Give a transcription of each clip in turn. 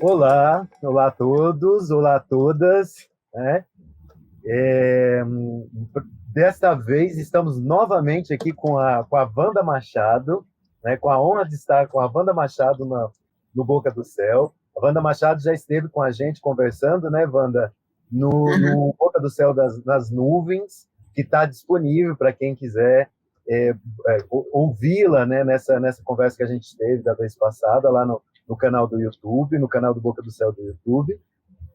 Olá, olá a todos, olá a todas, né? É, Desta vez estamos novamente aqui com a Wanda Machado, né? Com a honra de estar com a Wanda Machado no Boca do Céu. A Wanda Machado já esteve com a gente conversando, né, Wanda? Aham. No Boca do Céu das Nuvens, que está disponível para quem quiser ouvi-la, né, nessa conversa que a gente teve da vez passada lá no canal do YouTube, no canal do Boca do Céu do YouTube.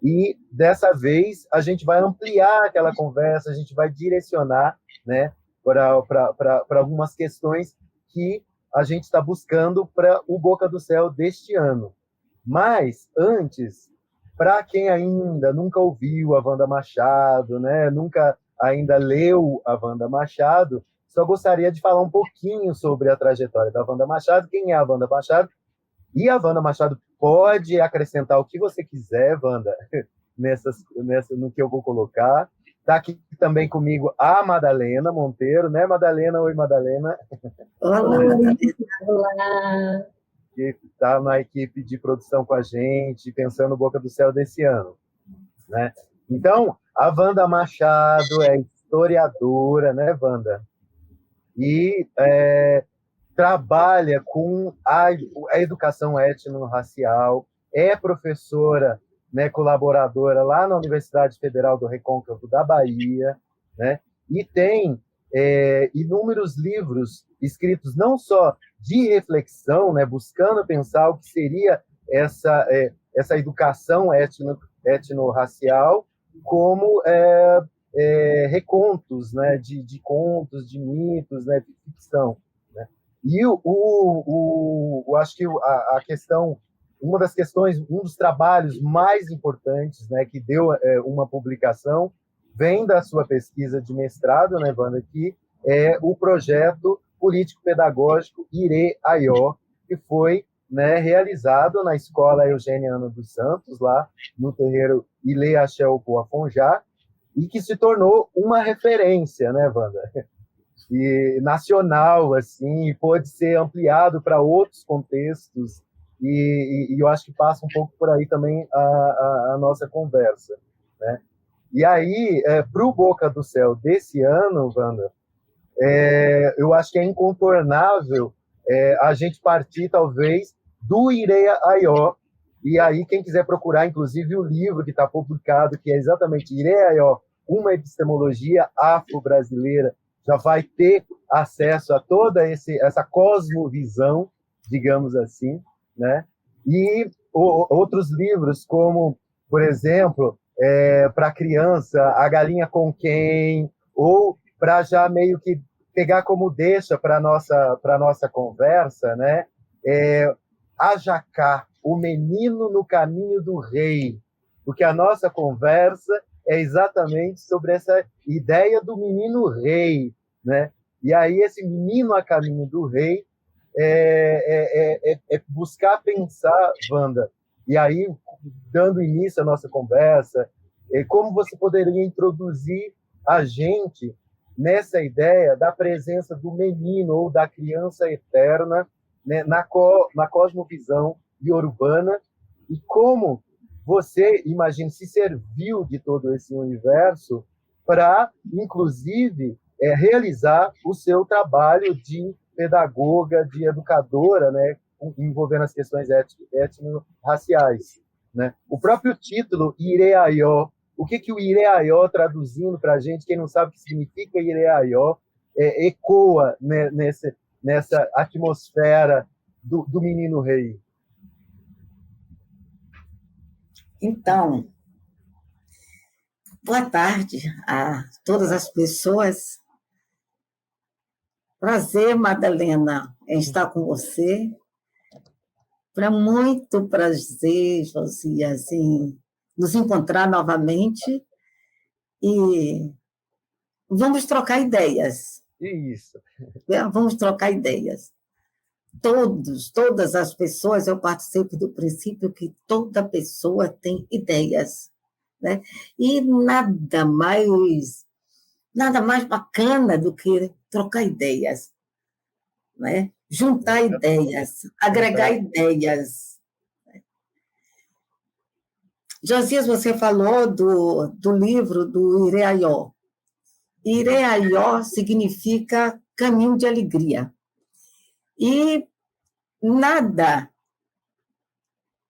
E dessa vez a gente vai ampliar aquela conversa, a gente vai direcionar, né, para algumas questões que a gente está buscando para o Boca do Céu deste ano. Mas antes, para quem ainda nunca ouviu a Wanda Machado, né, nunca ainda leu a Wanda Machado, só gostaria de falar um pouquinho sobre a trajetória da Wanda Machado, quem é a Wanda Machado, e a Wanda Machado pode acrescentar o que você quiser, Wanda, no que eu vou colocar. Está aqui também comigo a Madalena Monteiro, né, Madalena? Oi, Madalena. Olá, Olá! Que está na equipe de produção com a gente, pensando no Boca do Céu desse ano, né? Então, a Wanda Machado é historiadora, né, Wanda? E trabalha com a educação étnico-racial, é professora, né, colaboradora lá na Universidade Federal do Recôncavo da Bahia, né, e tem inúmeros livros escritos não só de reflexão, né, buscando pensar o que seria essa educação etno-racial, como recontos, né, de contos, de mitos, né, de ficção. E acho que a questão, uma das questões, um dos trabalhos mais importantes, né, que deu uma publicação, vem da sua pesquisa de mestrado, né, Wanda, que é o projeto político-pedagógico Ire Aió, que foi, né, realizado na Escola Eugênia Ana dos Santos, lá no terreiro Ile Axel Poafonjá, e que se tornou uma referência, né, Wanda? E nacional, assim, e pode ser ampliado para outros contextos, e eu acho que passa um pouco por aí também a nossa conversa, né? E aí, para o Boca do Céu desse ano, Wanda, eu acho que é incontornável a gente partir, talvez, do Ireia Aió, e aí quem quiser procurar, inclusive, o livro que está publicado, que é exatamente Ireia Aió, uma epistemologia afro-brasileira, já vai ter acesso a toda essa cosmovisão, digamos assim, né? E outros livros, como, por exemplo, para criança, A Galinha com Quem, ou para já meio que pegar como deixa para nossa conversa, né? A Jacá, o menino no caminho do rei, porque a nossa conversa é exatamente sobre essa ideia do menino rei, né? E aí esse menino a caminho do rei é buscar pensar, Wanda, e aí dando início à nossa conversa, como você poderia introduzir a gente nessa ideia da presença do menino ou da criança eterna, né, na cosmovisão iorubana, e como você, imagina, se serviu de todo esse universo para, inclusive, realizar o seu trabalho de pedagoga, de educadora, né, envolvendo as questões étnico-raciais. Né? O próprio título, Ireaió, o que o Ireaió, traduzindo para a gente, quem não sabe o que significa Ireaió, ecoa, né, nessa atmosfera do menino rei. Então, boa tarde a todas as pessoas. Prazer, Madalena, em estar com você. Para muito prazer, Josias, em nos encontrar novamente e vamos trocar ideias. Isso. Vamos trocar ideias. Todas as pessoas, eu participo do princípio que toda pessoa tem ideias, né? E nada mais bacana do que trocar ideias, né? Juntar ideias, agregar ideias. Josias, você falou do livro do Ireaió. Ireaió significa caminho de alegria. E nada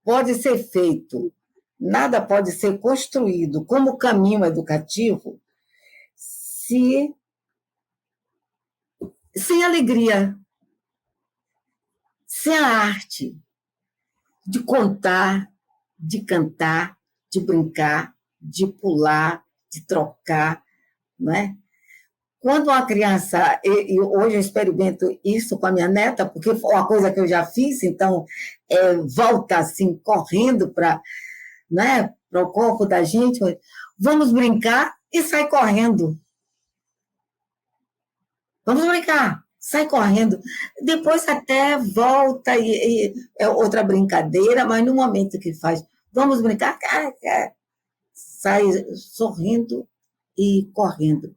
pode ser feito, nada pode ser construído como caminho educativo sem alegria, sem a arte de contar, de cantar, de brincar, de pular, de trocar, não é? Quando uma criança, e hoje eu experimento isso com a minha neta, porque foi uma coisa que eu já fiz, então volta assim, correndo para, né, para o corpo da gente, vamos brincar e sai correndo. Vamos brincar, sai correndo. Depois até volta e é outra brincadeira, mas no momento que faz, vamos brincar, sai sorrindo e correndo.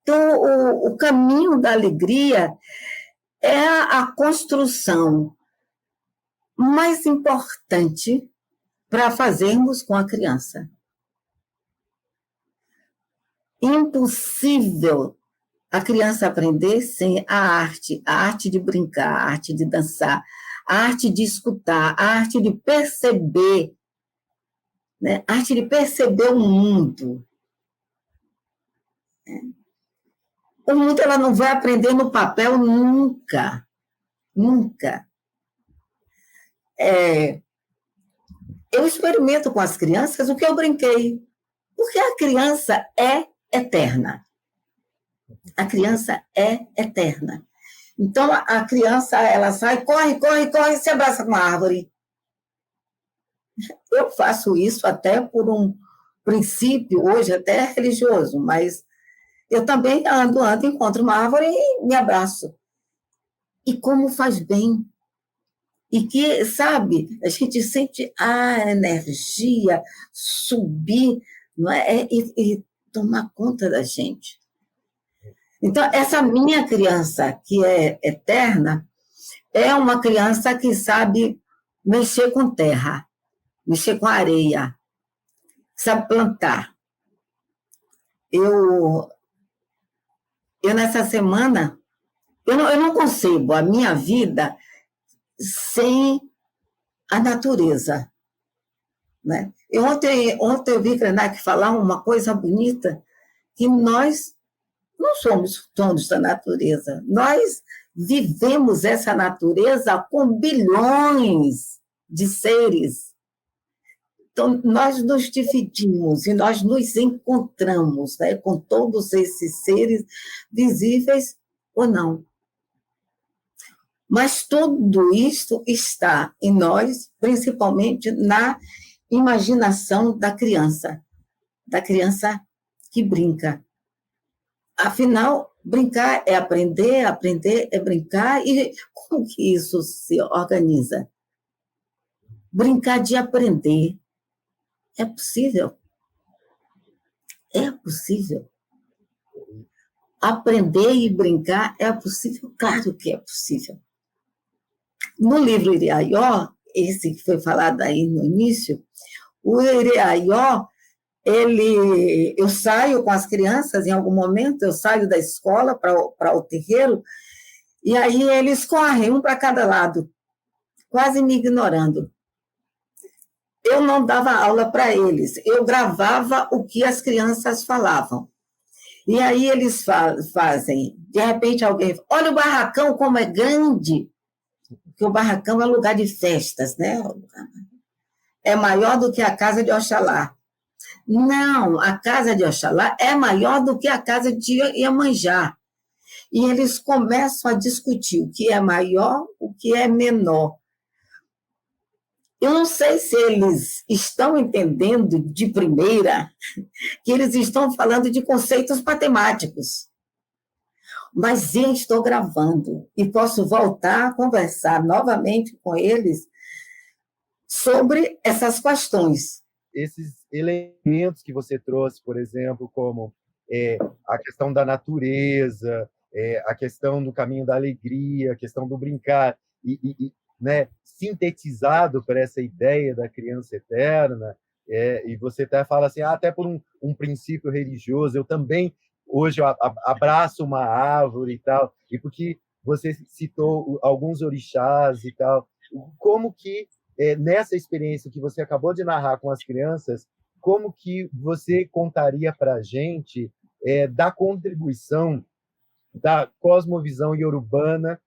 Então, o caminho da alegria é a construção mais importante para fazermos com a criança. Impossível a criança aprender sem a arte de brincar, a arte de dançar, a arte de escutar, a arte de perceber, né? A arte de perceber o mundo. O mundo ela não vai aprender no papel nunca, nunca. Eu experimento com as crianças o que eu brinquei, porque a criança é eterna. A criança é eterna. Então, a criança, ela sai, corre, corre, corre, se abraça com a árvore. Eu faço isso até por um princípio, hoje até religioso, mas eu também ando, encontro uma árvore e me abraço. E como faz bem. E que, sabe, a gente sente a energia subir, não é? E tomar conta da gente. Então, essa minha criança, que é eterna, é uma criança que sabe mexer com terra, mexer com areia, sabe plantar. Eu nessa semana, eu não concebo a minha vida sem a natureza. Né? Ontem eu vi Krenak falar uma coisa bonita, que nós não somos donos da natureza, nós vivemos essa natureza com bilhões de seres. Então, nós nos dividimos e nós nos encontramos, né, com todos esses seres, visíveis ou não. Mas tudo isso está em nós, principalmente na imaginação da criança que brinca. Afinal, brincar é aprender é brincar, e como que isso se organiza? Brincar de aprender. É possível. É possível. Aprender e brincar é possível? Claro que é possível. No livro Ireaió, esse que foi falado aí no início, o Ireaió, eu saio com as crianças, em algum momento, eu saio da escola para o terreiro, e aí eles correm, um para cada lado, quase me ignorando. Eu não dava aula para eles, eu gravava o que as crianças falavam. E aí eles fazem, de repente alguém, olha o barracão como é grande, porque o barracão é lugar de festas, né? É maior do que a casa de Oxalá. Não, a casa de Oxalá é maior do que a casa de Iemanjá. E eles começam a discutir o que é maior, o que é menor. Eu não sei se eles estão entendendo de primeira que eles estão falando de conceitos matemáticos. Mas eu estou gravando e posso voltar a conversar novamente com eles sobre essas questões. Esses elementos que você trouxe, por exemplo, como a questão da natureza, a questão do caminho da alegria, a questão do brincar, né, sintetizado por essa ideia da criança eterna, E você até fala assim, até por um princípio religioso, eu também, hoje, eu abraço uma árvore e tal, e porque você citou alguns orixás e tal, como que, nessa experiência que você acabou de narrar com as crianças, como que você contaria para a gente da contribuição da cosmovisão iorubana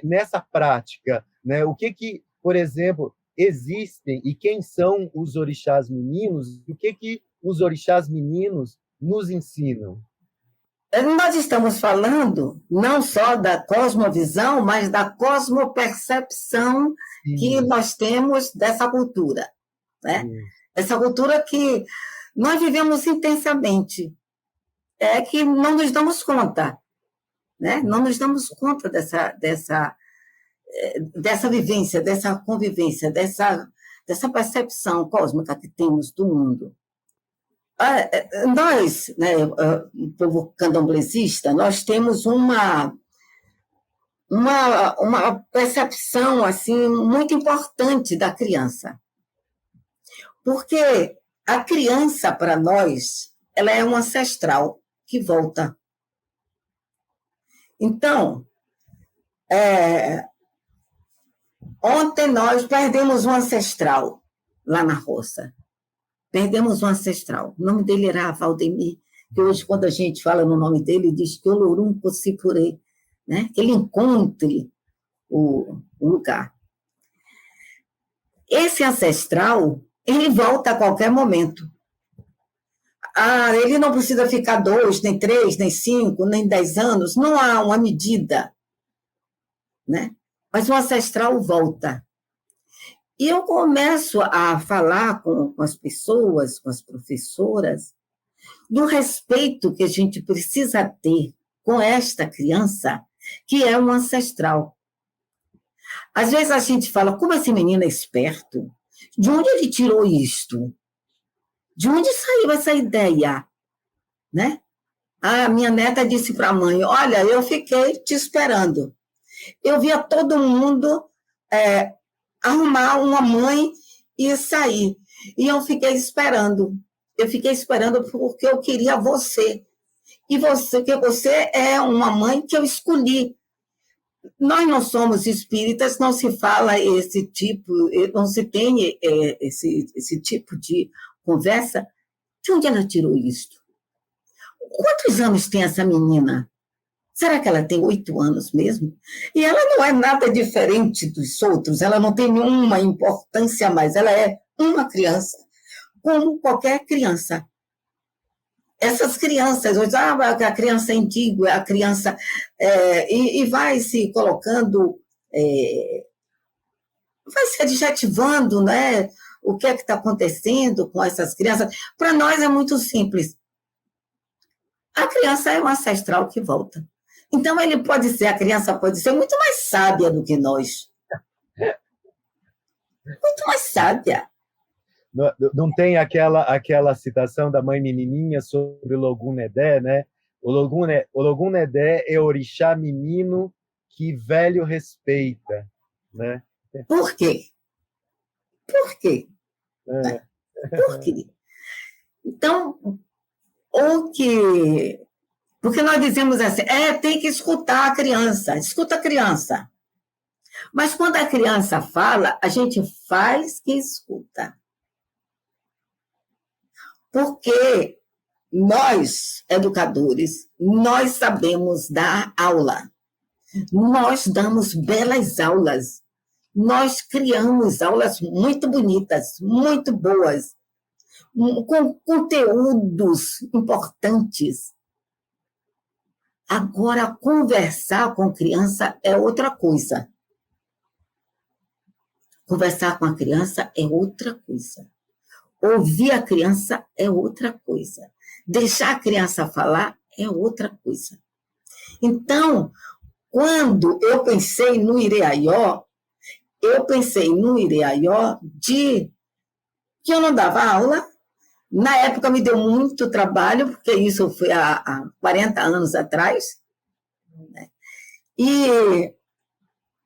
nessa prática, né? O que, por exemplo, existem e quem são os orixás meninos? E o que os orixás meninos nos ensinam? Nós estamos falando não só da cosmovisão, mas da cosmopercepção que nós temos dessa cultura, né? Essa cultura que nós vivemos intensamente, que não nos damos conta, né? Não nos damos conta dessa vivência, dessa convivência, dessa percepção cósmica que temos do mundo. Nós, né, o povo candomblessista, nós temos uma percepção assim muito importante da criança, porque a criança para nós ela é um ancestral que volta. Então, ontem nós perdemos um ancestral lá na roça. Perdemos um ancestral. O nome dele era Valdemir, que hoje, quando a gente fala no nome dele, diz que Olorum Possipurê, né? Que ele encontre o lugar. Esse ancestral, ele volta a qualquer momento. Ele não precisa ficar 2, nem 3, nem 5, nem 10 anos, não há uma medida, né? Mas o ancestral volta. E eu começo a falar com as pessoas, com as professoras, do respeito que a gente precisa ter com esta criança, que é um ancestral. Às vezes a gente fala, como esse menino é esperto? De onde ele tirou isto? De onde saiu essa ideia? Né? A minha neta disse para a mãe, olha, eu fiquei te esperando. Eu via todo mundo arrumar uma mãe e sair. E eu fiquei esperando. Eu fiquei esperando porque eu queria você. E você é uma mãe que eu escolhi. Nós não somos espíritas, não se fala esse tipo, não se tem esse tipo de conversa. De onde ela tirou isso? Quantos anos tem essa menina? Será que ela tem 8 anos mesmo? E ela não é nada diferente dos outros, ela não tem nenhuma importância mais, ela é uma criança, como qualquer criança. Essas crianças, hoje, a criança é antiga, a criança, e vai se colocando, vai se adjetivando, né? O que é que está acontecendo com essas crianças. Para nós é muito simples. A criança é um ancestral que volta. Então, a criança pode ser muito mais sábia do que nós. Muito mais sábia. Não tem aquela citação da mãe menininha sobre o Logun-Nedé, né? O Logun-Nedé é orixá menino que velho respeita, né? Por quê? Por quê? Por quê? Então, porque nós dizemos assim, tem que escutar a criança, escuta a criança. Mas quando a criança fala, a gente faz que escuta. Porque nós, educadores, nós sabemos dar aula. Nós damos belas aulas. Nós criamos aulas muito bonitas, muito boas, com conteúdos importantes. Agora, conversar com criança é outra coisa. Conversar com a criança é outra coisa. Ouvir a criança é outra coisa. Deixar a criança falar é outra coisa. Então, quando eu pensei no Ireaió, de que eu não dava aula. Na época me deu muito trabalho, porque isso foi há 40 anos atrás. Né? E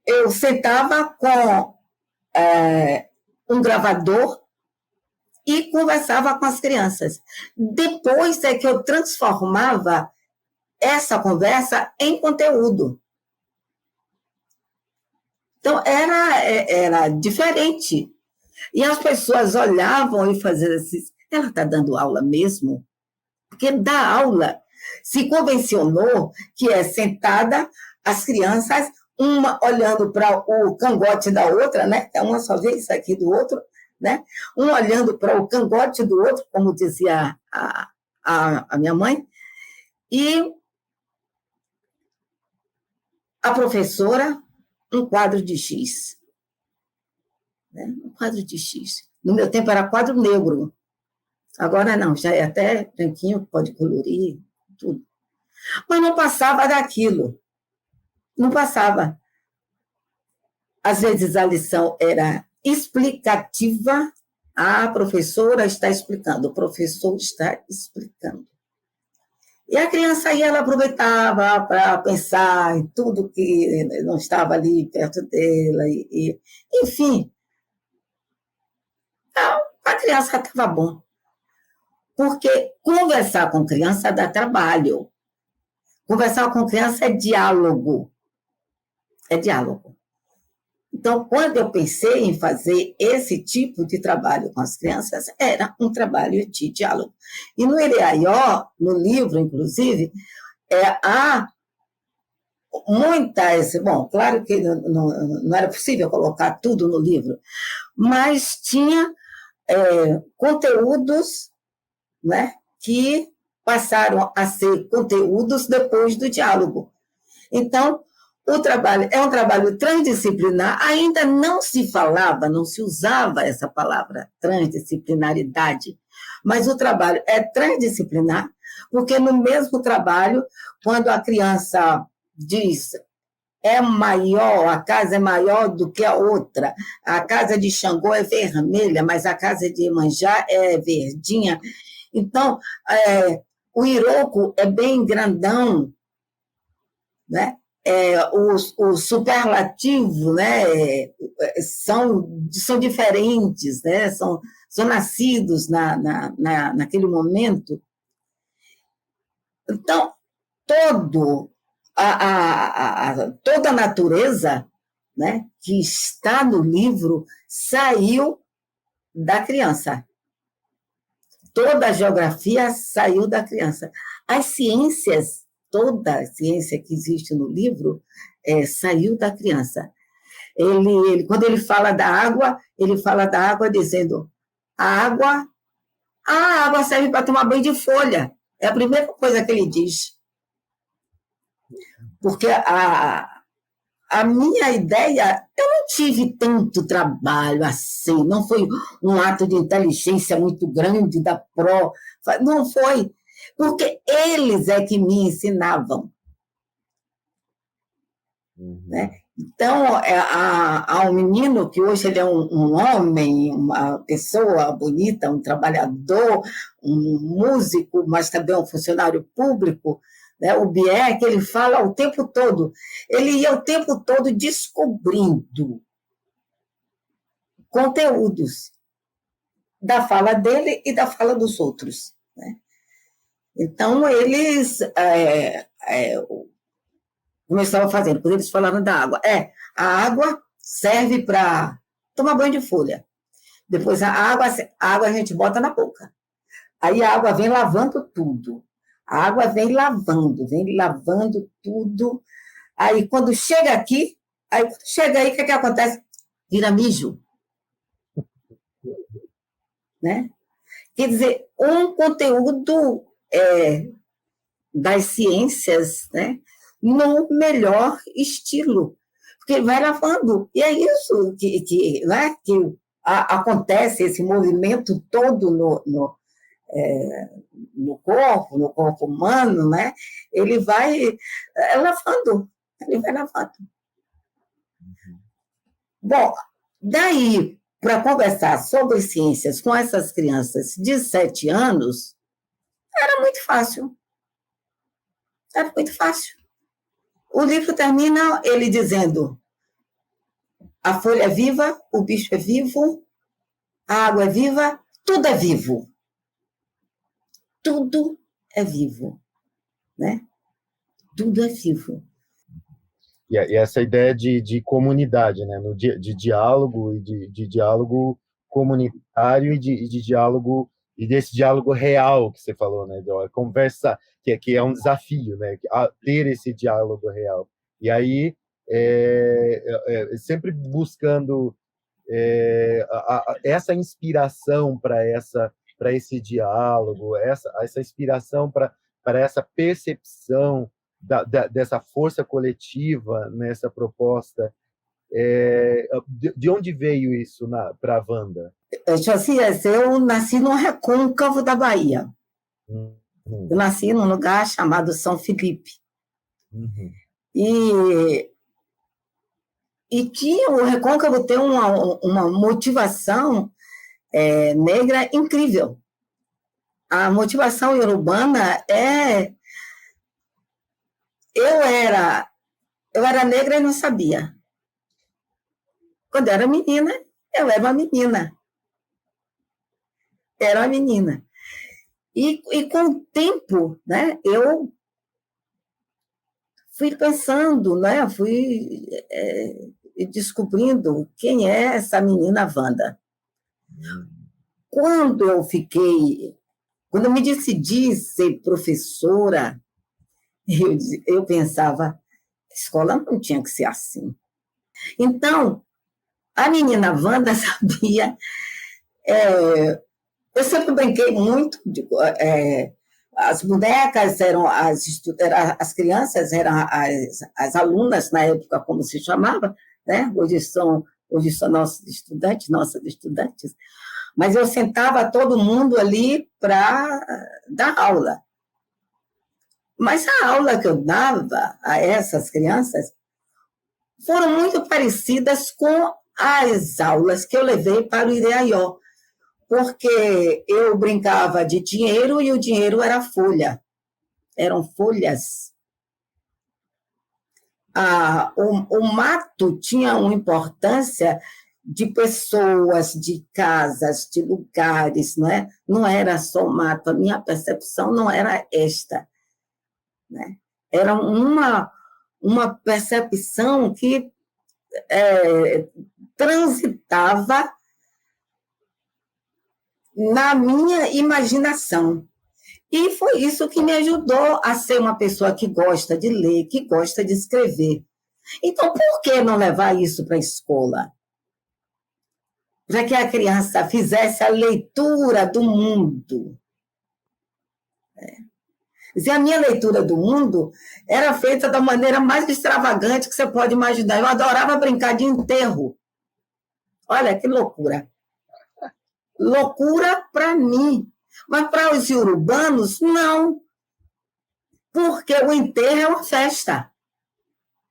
eu sentava com um gravador e conversava com as crianças. Depois é que eu transformava essa conversa em conteúdo. Então, era diferente. E as pessoas olhavam e faziam assim, ela está dando aula mesmo? Porque dar aula se convencionou que é sentada as crianças, uma olhando para o cangote da outra, né? Uma só vê isso aqui do outro, né? Um olhando para o cangote do outro, como dizia a minha mãe, e a professora, um quadro de X. Né? Um quadro de X. No meu tempo era quadro negro. Agora não, já é até branquinho, pode colorir, tudo. Mas não passava daquilo. Não passava. Às vezes a lição era explicativa, a professora está explicando, o professor está explicando. E a criança aí, ela aproveitava para pensar em tudo que não estava ali perto dela, enfim. Então, a criança estava bom. Porque conversar com criança dá trabalho. Conversar com criança é diálogo. É diálogo. Então, quando eu pensei em fazer esse tipo de trabalho com as crianças, era um trabalho de diálogo. E no Ireaió, no livro, inclusive, há muitas... Bom, claro que não era possível colocar tudo no livro, mas tinha conteúdos, né, que passaram a ser conteúdos depois do diálogo. Então, o trabalho é um trabalho transdisciplinar, ainda não se falava, não se usava essa palavra, transdisciplinaridade, mas o trabalho é transdisciplinar, porque no mesmo trabalho, quando a criança diz é maior, a casa é maior do que a outra, a casa de Xangô é vermelha, mas a casa de Iemanjá é verdinha, então, o Iroco é bem grandão, né? O superlativo, né? São diferentes, né? São nascidos naquele momento. Então, toda a natureza, né, que está no livro saiu da criança. Toda a geografia saiu da criança. As ciências, toda a ciência que existe no livro, saiu da criança. Quando ele fala da água, ele fala da água dizendo, a água serve para tomar banho de folha. É a primeira coisa que ele diz. Porque a minha ideia, eu não tive tanto trabalho assim, não foi um ato de inteligência muito grande da PRO, não foi, porque eles é que me ensinavam. Né? Então, há um menino que hoje ele é um homem, uma pessoa bonita, um trabalhador, um músico, mas também um funcionário público, né? O Bier, que ele fala o tempo todo, ele ia o tempo todo descobrindo conteúdos da fala dele e da fala dos outros. Né? Então, eles começavam fazendo, quando eles falaram da água. A água serve para tomar banho de folha. Depois a água a gente bota na boca. Aí a água vem lavando tudo. A água vem lavando tudo. Aí quando chega aqui, o que acontece? Vira mijo. Né? Quer dizer, um conteúdo das ciências, né? No melhor estilo, porque vai lavando. E é isso né? Que acontece, esse movimento todo no corpo humano, né? Ele vai lavando. Bom, daí, para conversar sobre ciências com essas crianças de 7 anos, era muito fácil. Era muito fácil. O livro termina ele dizendo: a folha é viva, o bicho é vivo, a água é viva, tudo é vivo. Tudo é vivo, né? Tudo é vivo. E essa ideia de comunidade, né? De diálogo e de diálogo comunitário e de diálogo e desse diálogo real que você falou, né? De conversa que é um desafio, né? Ter esse diálogo real. E aí sempre buscando essa inspiração para esse diálogo, essa inspiração para essa percepção dessa força coletiva nessa proposta. De onde veio isso para a Wanda? Josias, eu nasci no recôncavo da Bahia. Uhum. Eu nasci num lugar chamado São Felipe. Uhum. E que o recôncavo tem uma motivação negra incrível. A motivação iorubana é... Eu era negra e não sabia. Quando eu era menina, eu era uma menina. Era uma menina. E com o tempo, né, eu fui pensando, né, fui descobrindo quem é essa menina Wanda. Quando eu me decidi ser professora, eu pensava, a escola não tinha que ser assim. Então, a menina Wanda sabia... eu sempre brinquei muito, as bonecas eram as crianças, eram as alunas, na época, como se chamava, né? Hoje são nossas estudantes, mas eu sentava todo mundo ali para dar aula. Mas a aula que eu dava a essas crianças foram muito parecidas com as aulas que eu levei para o Ireaió, porque eu brincava de dinheiro e o dinheiro era folha. Eram folhas. O mato tinha uma importância de pessoas, de casas, de lugares, não é? Não era só mato. A minha percepção não era esta, né? Era uma percepção que transitava na minha imaginação. E foi isso que me ajudou a ser uma pessoa que gosta de ler, que gosta de escrever. Então, por que não levar isso para a escola? Para que a criança fizesse a leitura do mundo. E a minha leitura do mundo era feita da maneira mais extravagante que você pode imaginar. Eu adorava brincar de enterro. Olha que loucura. Loucura para mim. Mas para os iorubãos, não. Porque o enterro é uma festa.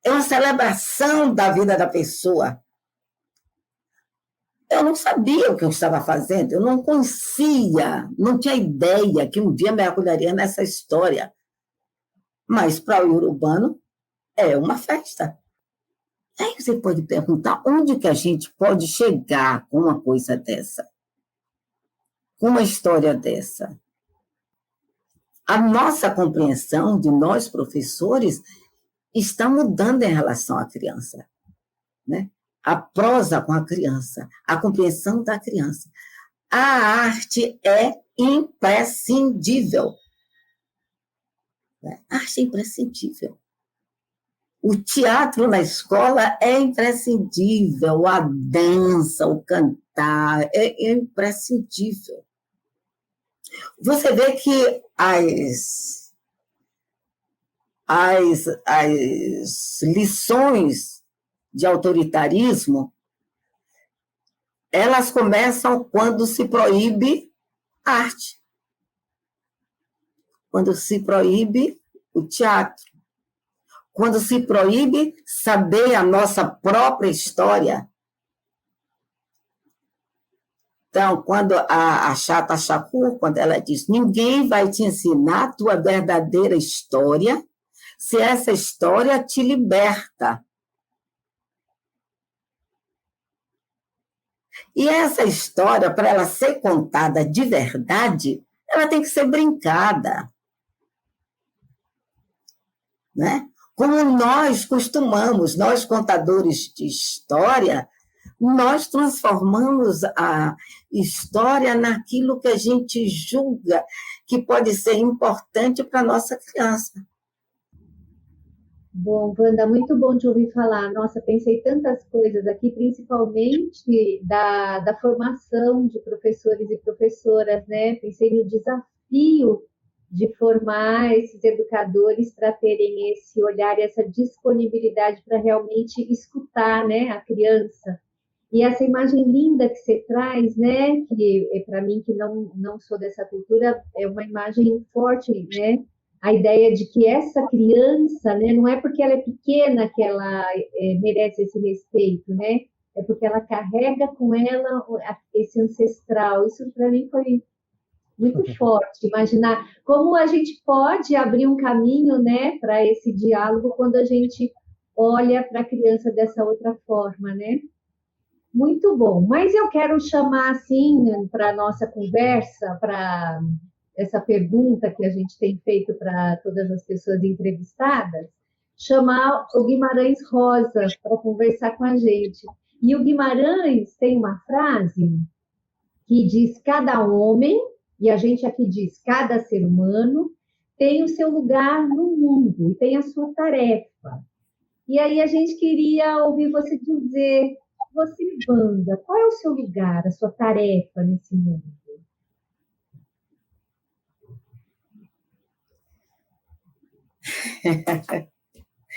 É uma celebração da vida da pessoa. Eu não sabia o que eu estava fazendo, eu não conhecia, não tinha ideia que um dia mergulharia nessa história. Mas para o iorubano é uma festa. Aí você pode perguntar onde que a gente pode chegar com uma coisa dessa, com uma história dessa. A nossa compreensão de nós, professores, está mudando em relação à criança, né? A prosa com a criança, a compreensão da criança. A arte é imprescindível. A arte é imprescindível. O teatro na escola é imprescindível, a dança, o cantar, é imprescindível. Você vê que as lições de autoritarismo, elas começam quando se proíbe a arte, quando se proíbe o teatro, quando se proíbe saber a nossa própria história. Então, quando a Chata Chakur, quando ela diz, ninguém vai te ensinar a tua verdadeira história se essa história te liberta. E essa história, para ela ser contada de verdade, ela tem que ser brincada, né? Como nós costumamos, nós contadores de história, nós transformamos a história naquilo que a gente julga que pode ser importante para a nossa criança. Bom, Wanda, muito bom te ouvir falar. Nossa, pensei tantas coisas aqui, principalmente da formação de professores e professoras, né? Pensei no desafio de formar esses educadores para terem esse olhar e essa disponibilidade para realmente escutar, né, a criança. E essa imagem linda que você traz, né, que para mim que não sou dessa cultura, é uma imagem forte, né? A ideia de que essa criança, né, não é porque ela é pequena que ela merece esse respeito, né? É porque ela carrega com ela esse ancestral. Isso para mim foi muito forte. Imaginar como a gente pode abrir um caminho, né, para esse diálogo quando a gente olha para a criança dessa outra forma, né? Muito bom. Mas eu quero chamar assim para a nossa conversa, para essa pergunta que a gente tem feito para todas as pessoas entrevistadas, chamar o Guimarães Rosa para conversar com a gente. E o Guimarães tem uma frase que diz: cada homem, e a gente aqui diz cada ser humano, tem o seu lugar no mundo e tem a sua tarefa. E aí a gente queria ouvir você dizer, você, Wanda, qual é o seu lugar, a sua tarefa nesse mundo?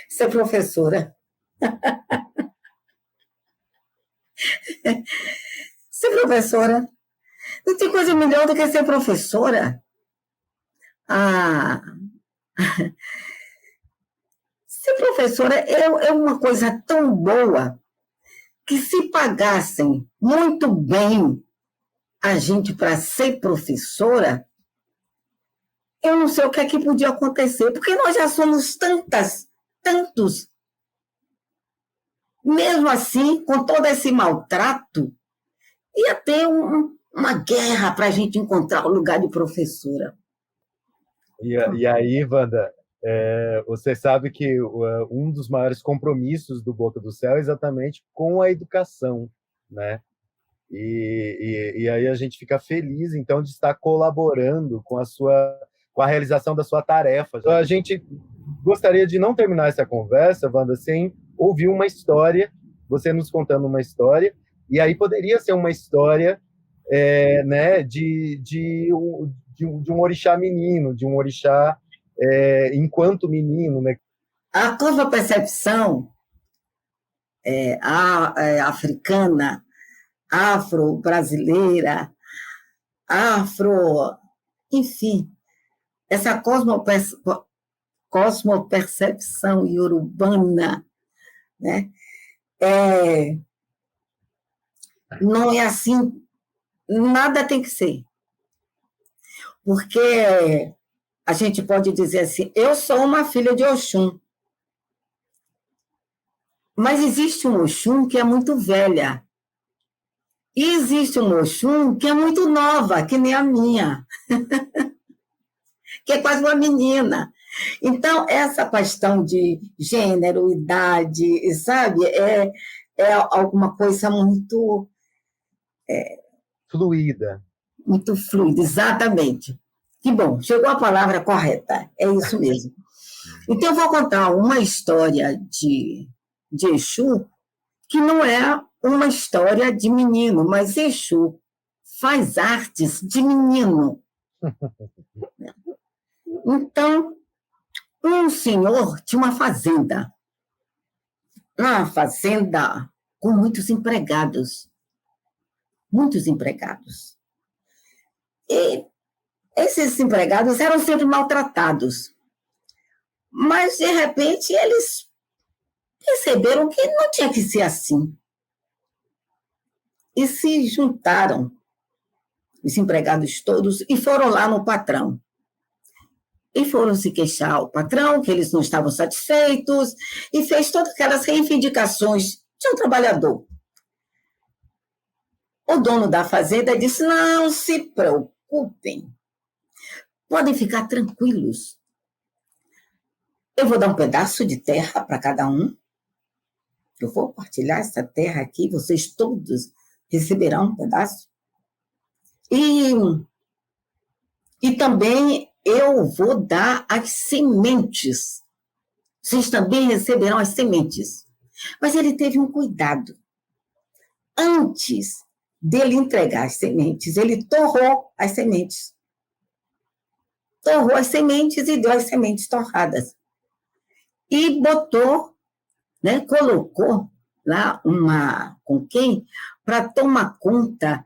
Ser professora. Ser professora. Não tem coisa melhor do que ser professora. Ah, ser professora é uma coisa tão boa que se pagassem muito bem a gente para ser professora, eu não sei o que é que podia acontecer, porque nós já somos tantos. Mesmo assim, com todo esse maltrato, ia ter uma guerra para a gente encontrar o lugar de professora. E aí, Wanda, você sabe que um dos maiores compromissos do Boca do Céu é exatamente com a educação, né? E aí a gente fica feliz, então, de estar colaborando com a realização da sua tarefa. Então, a gente gostaria de não terminar essa conversa, Wanda, sem ouvir uma história, você nos contando uma história, e aí poderia ser uma história né, de um orixá menino, de um orixá enquanto menino, né? A cosmopercepção africana, afro-brasileira, enfim, essa cosmopercepção iorubana, né? Não é assim, nada tem que ser. Porque a gente pode dizer assim, eu sou uma filha de Oxum, mas existe um Oxum que é muito velha. E existe um Oxum que é muito nova, que nem a minha, que é quase uma menina. Então, essa questão de gênero, idade, sabe, é alguma coisa muito... fluida. Muito fluida, exatamente. Que bom, chegou a palavra correta, é isso mesmo. Então, eu vou contar uma história de Exu, que não é uma história de menino, mas Exu faz artes de menino. Então, um senhor tinha uma fazenda com muitos empregados. E esses empregados eram sempre maltratados. Mas, de repente, eles perceberam que não tinha que ser assim. E se juntaram, os empregados todos, e foram lá no patrão. E foram se queixar ao patrão, que eles não estavam satisfeitos, e fez todas aquelas reivindicações de um trabalhador. O dono da fazenda disse, não se preocupem, podem ficar tranquilos. Eu vou dar um pedaço de terra para cada um, eu vou partilhar essa terra aqui, vocês todos receberão um pedaço. E também eu vou dar as sementes. Vocês também receberão as sementes. Mas ele teve um cuidado. Antes dele entregar as sementes, ele torrou as sementes. Torrou as sementes e deu as sementes torradas. E botou, né, colocou lá com quem? Para tomar conta,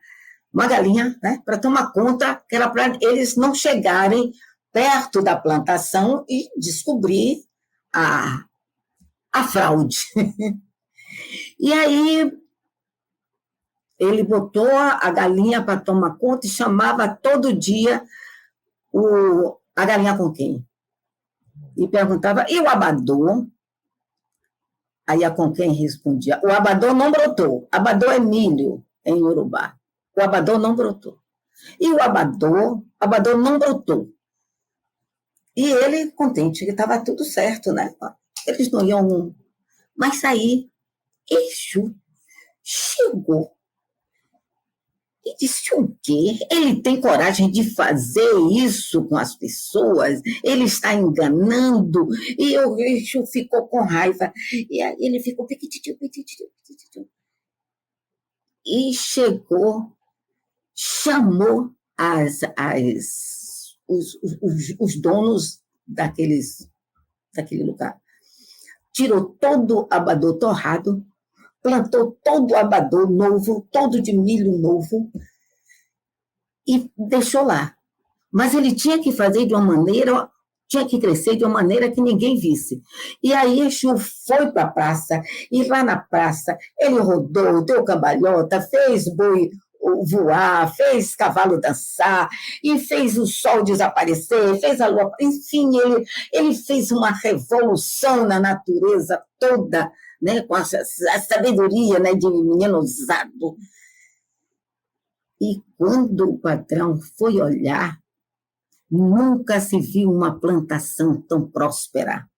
uma galinha, né, para tomar conta, que era para eles não chegarem perto da plantação e descobrir a fraude. E aí ele botou a galinha para tomar conta e chamava todo dia a galinha com quem? E perguntava, e o abadô? Aí a com quem respondia, o abadô não brotou. Abadô é milho em Iorubá. O abadô não brotou. E o abadô não brotou. E ele, contente, que estava tudo certo, né? Eles não iam... Mas aí, Exu chegou e disse o quê? Ele tem coragem de fazer isso com as pessoas? Ele está enganando? E o Exu ficou com raiva. E aí ele ficou... E chegou, chamou os donos daquele lugar. Tirou todo o abadô torrado, plantou todo o abadô novo, todo de milho novo, e deixou lá. Mas ele tinha que fazer de uma maneira, tinha que crescer de uma maneira que ninguém visse. E aí Exu foi para a praça, e lá na praça ele rodou, deu cambalhota, fez boi voar, fez cavalo dançar, e fez o sol desaparecer, fez a lua... Enfim, ele fez uma revolução na natureza toda, né, com a sabedoria, né, de menino ousado. E quando o patrão foi olhar, nunca se viu uma plantação tão próspera.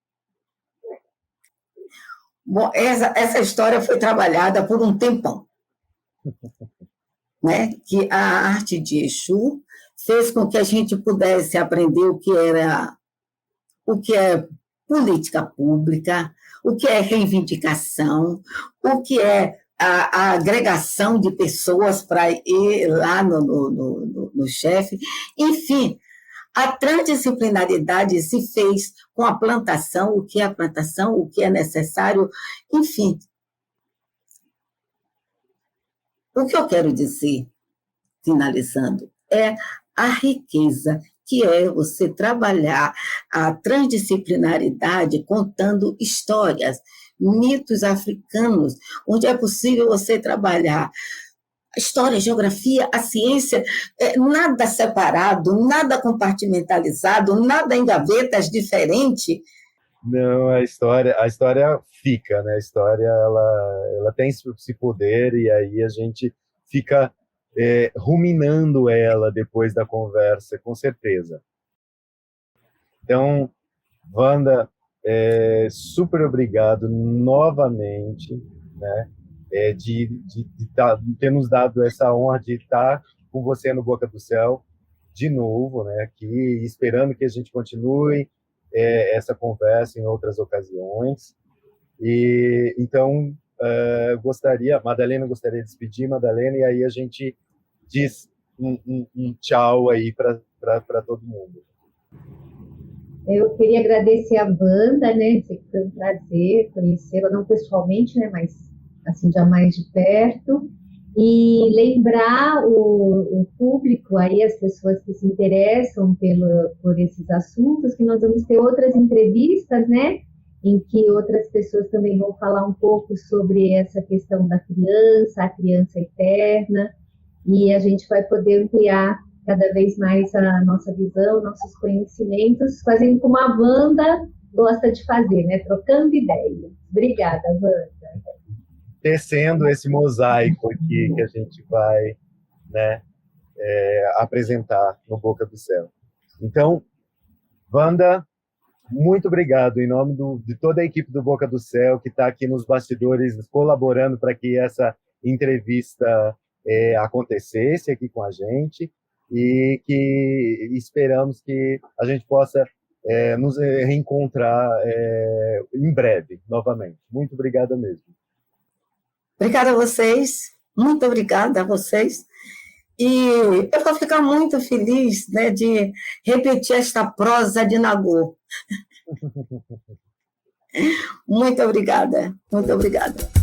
Bom, essa história foi trabalhada por um tempão, né, que a arte de Exu fez com que a gente pudesse aprender o que é política pública, o que é reivindicação, o que é a agregação de pessoas para ir lá no chefe. Enfim, a transdisciplinaridade se fez com a plantação, o que é a plantação, o que é necessário, enfim. O que eu quero dizer, finalizando, é a riqueza que é você trabalhar a transdisciplinaridade contando histórias, mitos africanos, onde é possível você trabalhar a história, a geografia, a ciência, nada separado, nada compartimentalizado, nada em gavetas diferentes. Não, a história fica, né? A história ela tem esse poder, e aí a gente fica ruminando ela depois da conversa, com certeza. Então, Wanda, super obrigado novamente, né? De ter nos dado essa honra de estar com você no Boca do Céu de novo, né? Aqui, esperando que a gente continue essa conversa em outras ocasiões. E então Madalena gostaria de despedir, Madalena, e aí a gente diz um tchau aí para todo mundo. Eu queria agradecer a Wanda, né? Foi um prazer conhecê-la, não pessoalmente, né? Mas assim, já mais de perto. E lembrar o público, aí, as pessoas que se interessam por esses assuntos, que nós vamos ter outras entrevistas, né, em que outras pessoas também vão falar um pouco sobre essa questão da criança, a criança eterna, e a gente vai poder ampliar cada vez mais a nossa visão, nossos conhecimentos, fazendo como a Wanda gosta de fazer, né, trocando ideias. Obrigada, Wanda. tecendo esse mosaico aqui que a gente vai, né, apresentar no Boca do Céu. Então, Wanda, muito obrigado em nome de toda a equipe do Boca do Céu que está aqui nos bastidores colaborando para que essa entrevista acontecesse aqui com a gente, e que esperamos que a gente possa nos reencontrar em breve, novamente. Muito obrigado mesmo. Obrigada a vocês, muito obrigada a vocês. E eu vou ficar muito feliz, né, de repetir esta prosa de Nagô. Muito obrigada, muito obrigada.